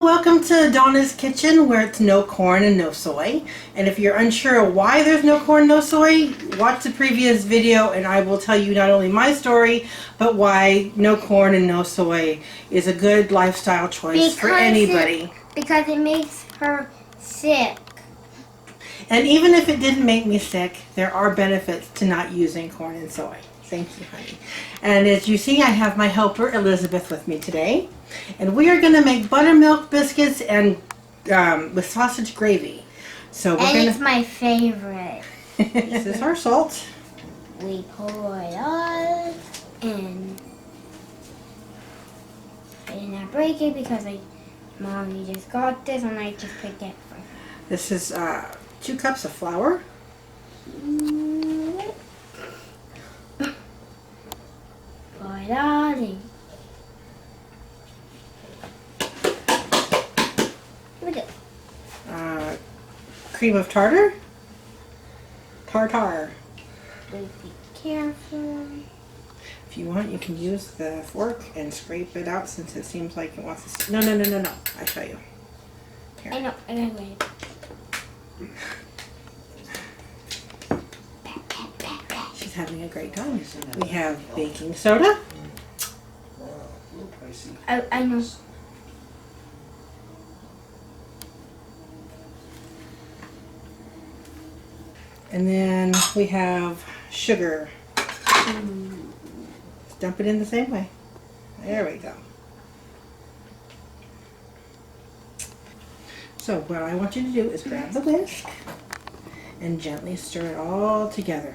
Welcome to Donna's Kitchen, where it's no corn and no soy. And if you're unsure why there's no corn, no soy, watch the previous video and I will tell you not only my story, but why no corn and no soy is a good lifestyle choice for anybody. Because it makes her sick. And even if it didn't make me sick, there are benefits to not using corn and soy. Thank you, honey. And as you see, I have my helper, Elizabeth, with me today. And we are going to make buttermilk biscuits and with sausage gravy. So It's my favorite. This is our salt. We pour it all in. I did not break it because Mommy just got this and I just picked it for her. This is 2 cups of flour. Pour it all in. Cream of tartar. Tartar. Be careful. If you want, you can use the fork and scrape it out since it seems like it wants to... No. I'll show you. Here. I know. I gotta wait. She's having a great time. We have baking soda. I know. And then we have sugar. Dump it in the same way. There we go. So what I want you to do is grab the whisk and gently stir it all together.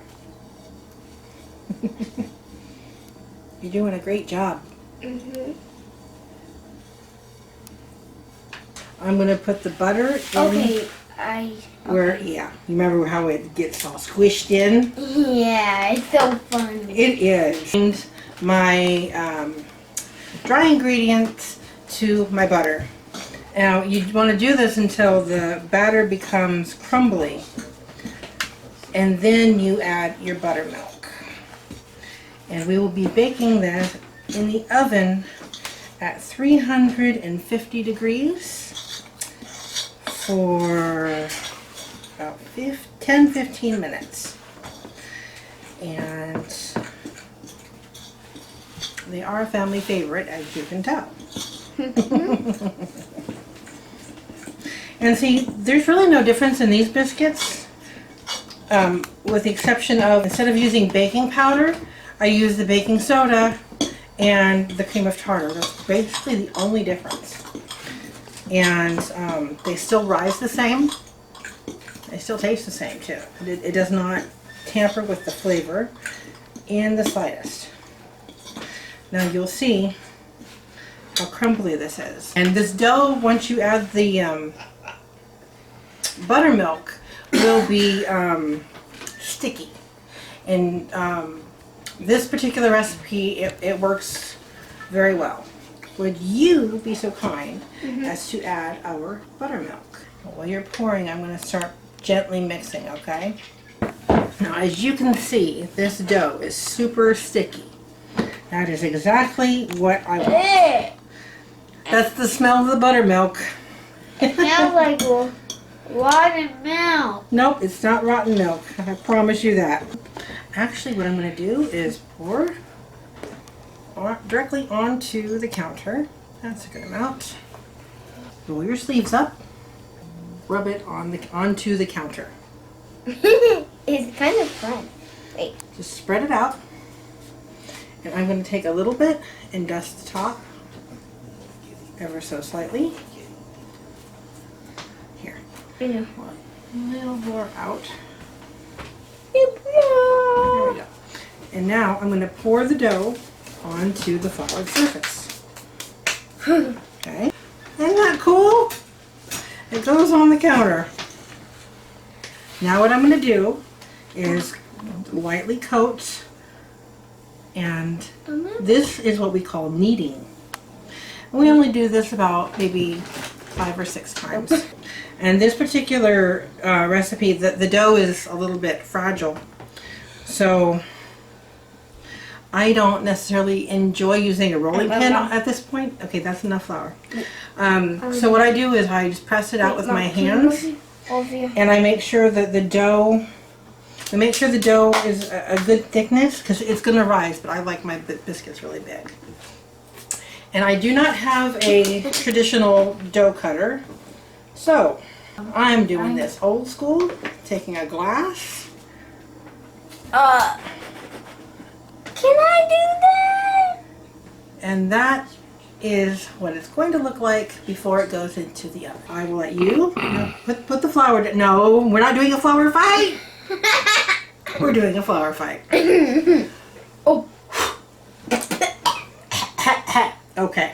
You're doing a great job. I'm going to put the butter in. You remember how it gets all squished in? Yeah, it's so fun. It is. And my dry ingredients to my butter. Now you want to do this until the batter becomes crumbly, and then you add your buttermilk. And we will be baking that in the oven at 350 degrees for about 10-15 minutes. And they are a family favorite, as you can tell. And see, there's really no difference in these biscuits, with the exception of, instead of using baking powder, I use the baking soda and the cream of tartar. That's basically the only difference. And they still rise the same. They still taste the same too. It does not tamper with the flavor in the slightest. Now you'll see how crumbly this is. And this dough, once you add the buttermilk, will be sticky. And this particular recipe, it works very well. Would you be so kind as to add our buttermilk? While you're pouring, I'm going to start gently mixing, okay? Now, as you can see, this dough is super sticky. That is exactly what I want. That's the smell of the buttermilk. It smells like rotten milk. Nope, it's not rotten milk. I promise you that. Actually, what I'm going to do is pour directly onto the counter. That's a good amount. Roll your sleeves up. Rub it onto the counter. It's kind of fun. Wait. Just spread it out. And I'm going to take a little bit and dust the top ever so slightly. Here. I know. A little more out. There we go. And now I'm going to pour the dough onto the floured surface. Okay. Isn't that cool? It goes on the counter. Now what I'm going to do is lightly coat, and this is what we call kneading. We only do this about maybe 5 or 6 times. And this particular recipe, the dough is a little bit fragile. So I don't necessarily enjoy using a rolling pin at this point. Okay, that's enough flour. So what I do is I just press it out with my hands, and I make sure that the dough, is a good thickness because it's going to rise, but I like my biscuits really big. And I do not have a traditional dough cutter, so I'm doing this old school, taking a glass. Can I do that? And that is what it's going to look like before it goes into the oven. I will let you put the flour down. No, we're not doing a flour fight. We're doing a flour fight. Oh. Okay.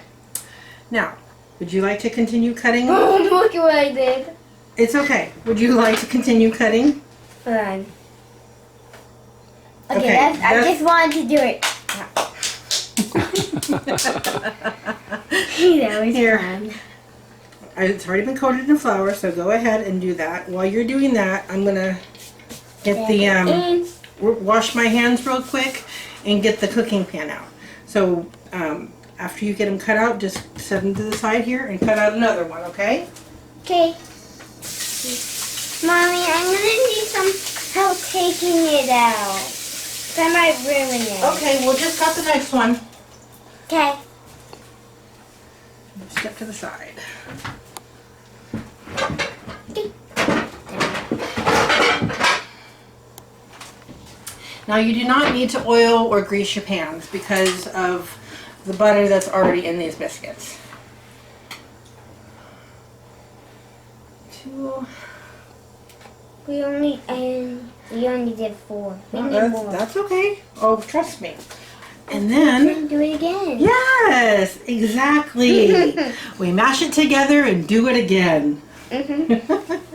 Now, would you like to continue cutting? Oh, look what I did. It's okay. Would you like to continue cutting? Fine. Okay, I just wanted to do it. That was Here. fun. It's already been coated in flour, so go ahead and do that. While you're doing that, I'm gonna get the wash my hands real quick and get the cooking pan out. So after you get them cut out, just set them to the side here and cut out another one, okay? Okay. Mommy, I'm gonna need some help taking it out. I might ruin it. Okay, we'll just cut the next one. Okay. Step to the side. Now you do not need to oil or grease your pans because of the butter that's already in these biscuits. Two. We only did 4. We need more. That's okay. Oh, trust me. And then do it again. Yes, exactly. We mash it together and do it again.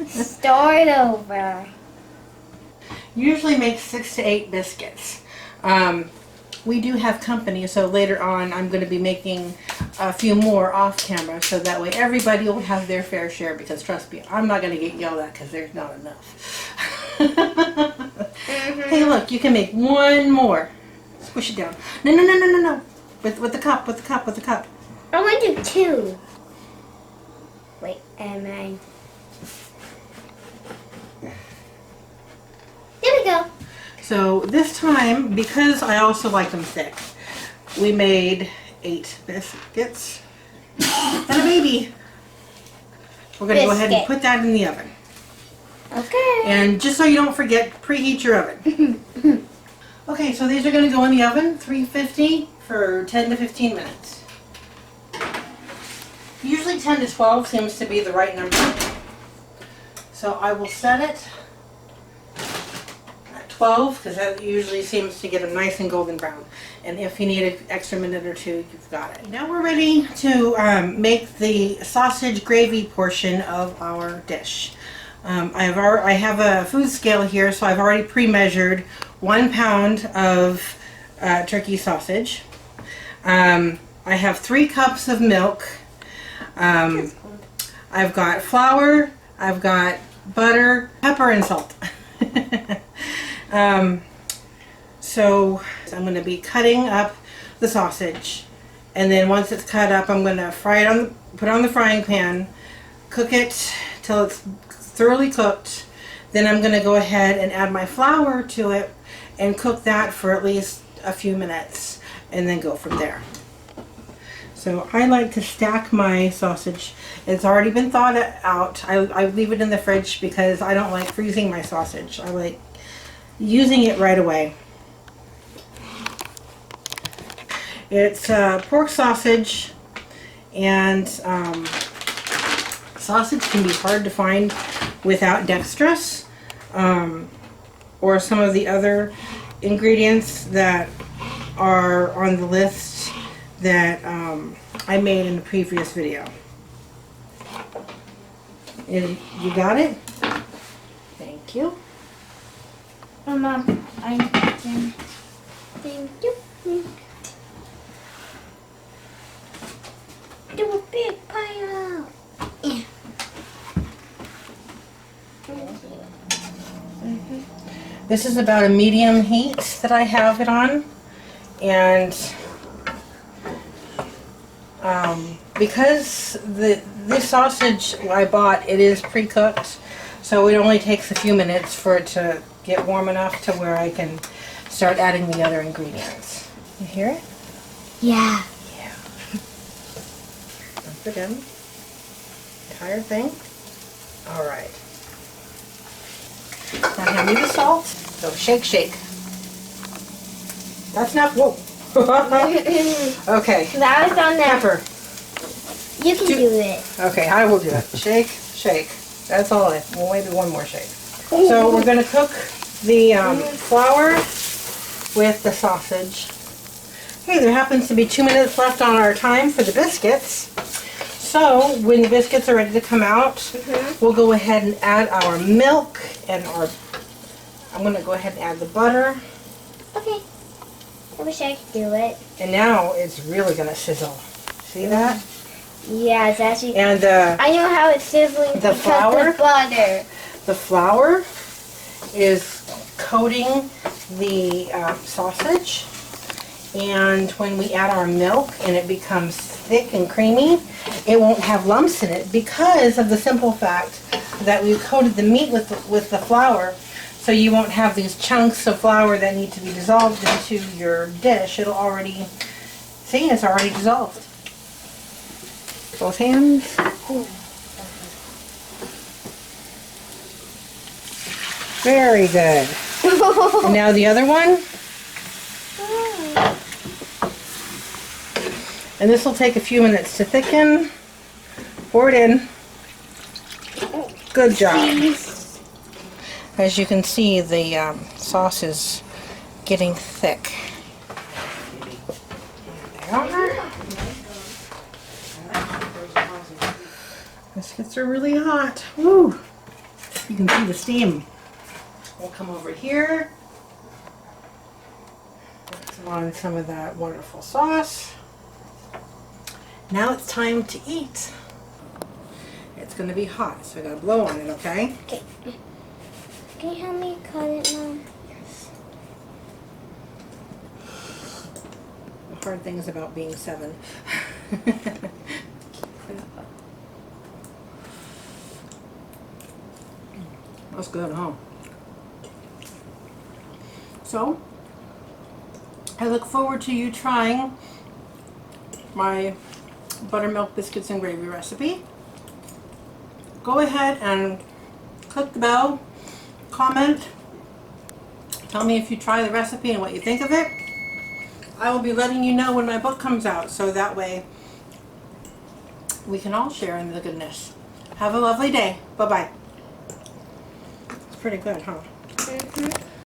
Start over. Usually make 6 to 8 biscuits. We do have company, so later on I'm going to be making a few more off camera, so that way everybody will have their fair share, because trust me, I'm not going to get yelled at because there's not enough. Hey, look, you can make one more. Squish it down. No. With the cup. I want to do 2. Wait, am I? There we go. So this time, because I also like them thick, we made 8 biscuits and a baby. We're going to go ahead and put that in the oven. Okay. And just so you don't forget, preheat your oven. Okay, so these are going to go in the oven, 350 for 10 to 15 minutes. Usually 10 to 12 seems to be the right number. So I will set it at 12 because that usually seems to get them nice and golden brown. And if you need an extra minute or 2, you've got it. Now we're ready to make the sausage gravy portion of our dish. I have a food scale here, so I've already pre-measured 1 pound of turkey sausage. I have 3 cups of milk. I've got flour, I've got butter, pepper, and salt. So I'm going to be cutting up the sausage, and then once it's cut up, I'm going to fry it put it on the frying pan, cook it till it's thoroughly cooked. Then I'm going to go ahead and add my flour to it and cook that for at least a few minutes, and then go from there. So I like to stack my sausage. It's already been thawed out. I leave it in the fridge because I don't like freezing my sausage. I like using it right away. It's pork sausage, and sausage can be hard to find without dextrose or some of the other ingredients that are on the list that I made in the previous video. And you got it? Thank you. Mom, thank you. Do a big pile. Yeah. This is about a medium heat that I have it on, And because this sausage I bought, it is pre-cooked, so it only takes a few minutes for it to get warm enough to where I can start adding the other ingredients. You hear it? Yeah. Yeah. Dump it in. Entire thing. All right. Now hand me the salt. So shake, shake. That's not, whoa. Okay. That was on there. Pepper. You can do it. Okay, I will do it. Shake, shake. That's all it. Well, maybe one more shake. So we're going to cook the flour with the sausage. Hey, there happens to be 2 minutes left on our time for the biscuits. So when the biscuits are ready to come out, we'll go ahead and add our milk and I'm going to go ahead and add the butter. Okay. I wish I could do it. And now it's really going to sizzle. See that? Yeah, it's actually. And I know how it's sizzling because flour? the butter. the flour is coating the sausage. And when we add our milk and it becomes thick and creamy, it won't have lumps in it because of the simple fact that we've coated the meat with the flour. So you won't have these chunks of flour that need to be dissolved into your dish. It'll already, see, it's already dissolved. Both hands. Very good. And now the other one. And this will take a few minutes to thicken. Pour it in. Good job. As you can see, the sauce is getting thick. There. Biscuits are really hot. Woo! You can see the steam. We'll come over here. Put on some of that wonderful sauce. Now it's time to eat. It's going to be hot, so I gotta blow on it, okay? Okay. Can you help me cut it, Mom? Yes. The hard things about being 7. That's good, huh? So, I look forward to you trying my buttermilk biscuits and gravy recipe. Go ahead and click the bell, comment, tell me if you try the recipe and what you think of it. I will be letting you know when my book comes out, so that way we can all share in the goodness. Have a lovely day. Bye-bye. It's pretty good, huh? Mm-hmm.